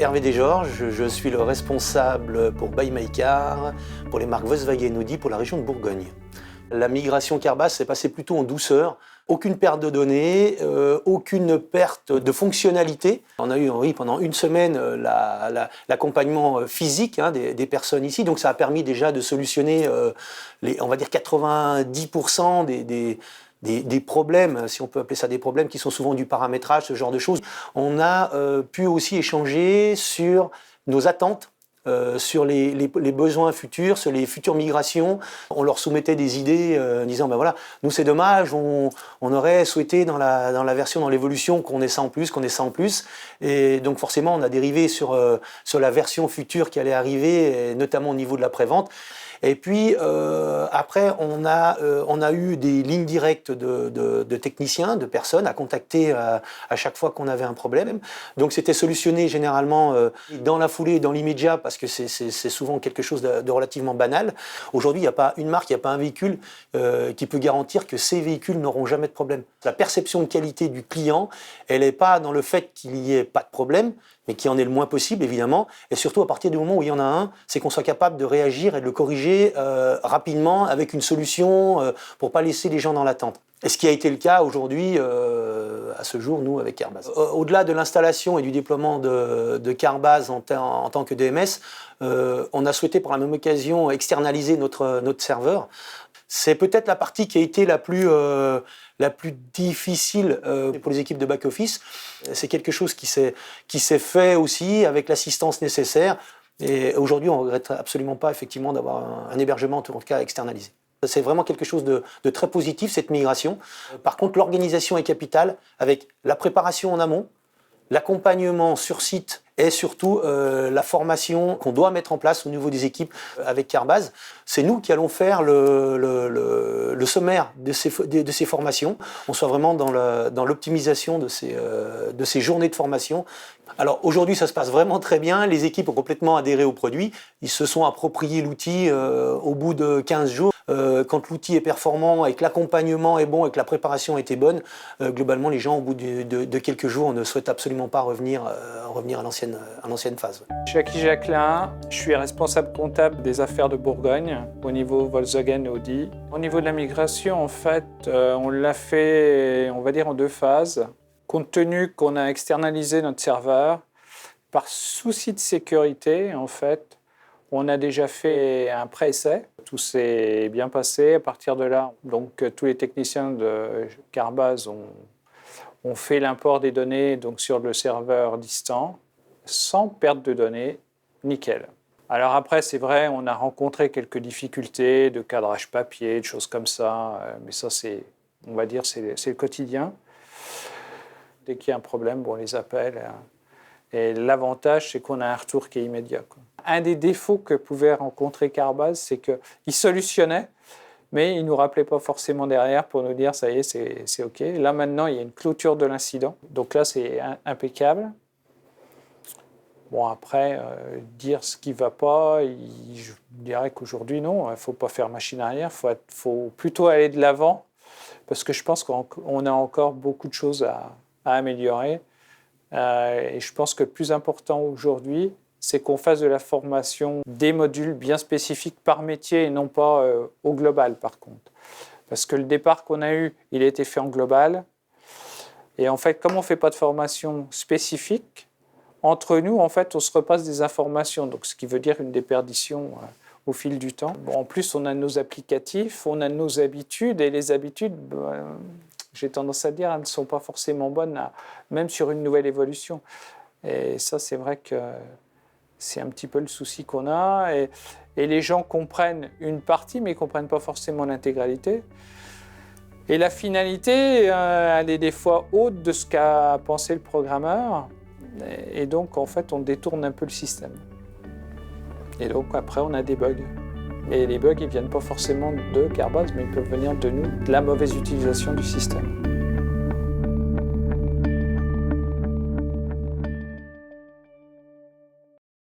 Hervé Desgeorges, je suis le responsable pour Buy My Car, pour les marques Volkswagen Audi pour la région de Bourgogne. La migration Carbase s'est passée plutôt en douceur. Aucune perte de données, aucune perte de fonctionnalité. On a eu pendant une semaine l'accompagnement physique des personnes ici. Donc ça a permis déjà de solutionner on va dire 90% des problèmes, si on peut appeler ça des problèmes, qui sont souvent du paramétrage, ce genre de choses. On a pu aussi échanger sur nos attentes, sur les besoins futurs, sur les futures migrations. On leur soumettait des idées en disant ben voilà, nous c'est dommage, on aurait souhaité dans la version, dans l'évolution qu'on ait ça en plus, qu'on ait ça en plus. Et donc forcément on a dérivé sur la version future qui allait arriver, et notamment au niveau de la prévente. Et puis après, on a eu des lignes directes de techniciens, de personnes à contacter à chaque fois qu'on avait un problème. Donc c'était solutionné généralement dans la foulée, dans l'immédiat, parce que c'est souvent quelque chose de relativement banal. Aujourd'hui, il n'y a pas une marque, il n'y a pas un véhicule qui peut garantir que ces véhicules n'auront jamais de problème. La perception de qualité du client, elle n'est pas dans le fait qu'il n'y ait pas de problème, mais qu'il y en ait le moins possible, évidemment. Et surtout, à partir du moment où il y en a un, c'est qu'on soit capable de réagir et de le corriger rapidement avec une solution pour ne pas laisser les gens dans l'attente. Et ce qui a été le cas aujourd'hui, à ce jour, nous, avec Carbase. Au-delà de l'installation et du déploiement de Carbase en tant que DMS, on a souhaité, par la même occasion, externaliser notre serveur. C'est peut-être la partie qui a été la plus difficile pour les équipes de back-office. C'est quelque chose qui s'est fait aussi avec l'assistance nécessaire. Et aujourd'hui, on ne regrette absolument pas effectivement d'avoir un hébergement, en tout cas, externalisé. C'est vraiment quelque chose de très positif, cette migration. Par contre, l'organisation est capitale avec la préparation en amont, l'accompagnement sur site et surtout la formation qu'on doit mettre en place au niveau des équipes avec Carbase. C'est nous qui allons faire le sommaire de ces formations. On soit vraiment dans l'optimisation de ces journées de formation. Alors aujourd'hui, ça se passe vraiment très bien. Les équipes ont complètement adhéré au produit. Ils se sont appropriés l'outil au bout de 15 jours. Quand l'outil est performant et que l'accompagnement est bon et que la préparation était bonne, globalement, les gens, au bout de quelques jours, ne souhaitent absolument pas revenir à l'ancienne phase. Jackie Jacquelin, je suis responsable comptable des affaires de Bourgogne au niveau Volkswagen Audi. Au niveau de la migration, en fait, on l'a fait, on va dire, en deux phases. Compte tenu qu'on a externalisé notre serveur, par souci de sécurité, en fait, on a déjà fait un pré-essai. Tout s'est bien passé. À partir de là, donc, tous les techniciens de Carbase ont fait l'import des données donc, sur le serveur distant, sans perte de données, nickel. Alors après, c'est vrai, on a rencontré quelques difficultés de cadrage papier, de choses comme ça, mais ça, on va dire, c'est le quotidien. Dès qu'il y a un problème, on les appelle. Et l'avantage, c'est qu'on a un retour qui est immédiat, quoi. Un des défauts que pouvait rencontrer Carbase, c'est qu'il solutionnait, mais il ne nous rappelait pas forcément derrière pour nous dire « ça y est, c'est OK ». Là, maintenant, il y a une clôture de l'incident. Donc là, c'est impeccable. Bon, après, dire ce qui ne va pas, je dirais qu'aujourd'hui, non, il ne faut pas faire machine arrière, il faut plutôt aller de l'avant, parce que je pense qu'on a encore beaucoup de choses à améliorer. Et je pense que le plus important aujourd'hui, c'est qu'on fasse de la formation des modules bien spécifiques par métier et non pas au global, par contre. Parce que le départ qu'on a eu, il a été fait en global. Et en fait, comme on ne fait pas de formation spécifique, entre nous, en fait, on se repasse des informations, donc ce qui veut dire une déperdition au fil du temps. Bon, en plus, on a nos applicatifs, on a nos habitudes, et les habitudes, j'ai tendance à dire, elles ne sont pas forcément bonnes, même sur une nouvelle évolution. Et ça, c'est vrai que c'est un petit peu le souci qu'on a. Et les gens comprennent une partie, mais ils ne comprennent pas forcément l'intégralité. Et la finalité, elle est des fois haute de ce qu'a pensé le programmeur. Et donc, en fait, on détourne un peu le système. Et donc, après, on a des bugs. Et les bugs, ils ne viennent pas forcément de Carbase, mais ils peuvent venir de nous, de la mauvaise utilisation du système.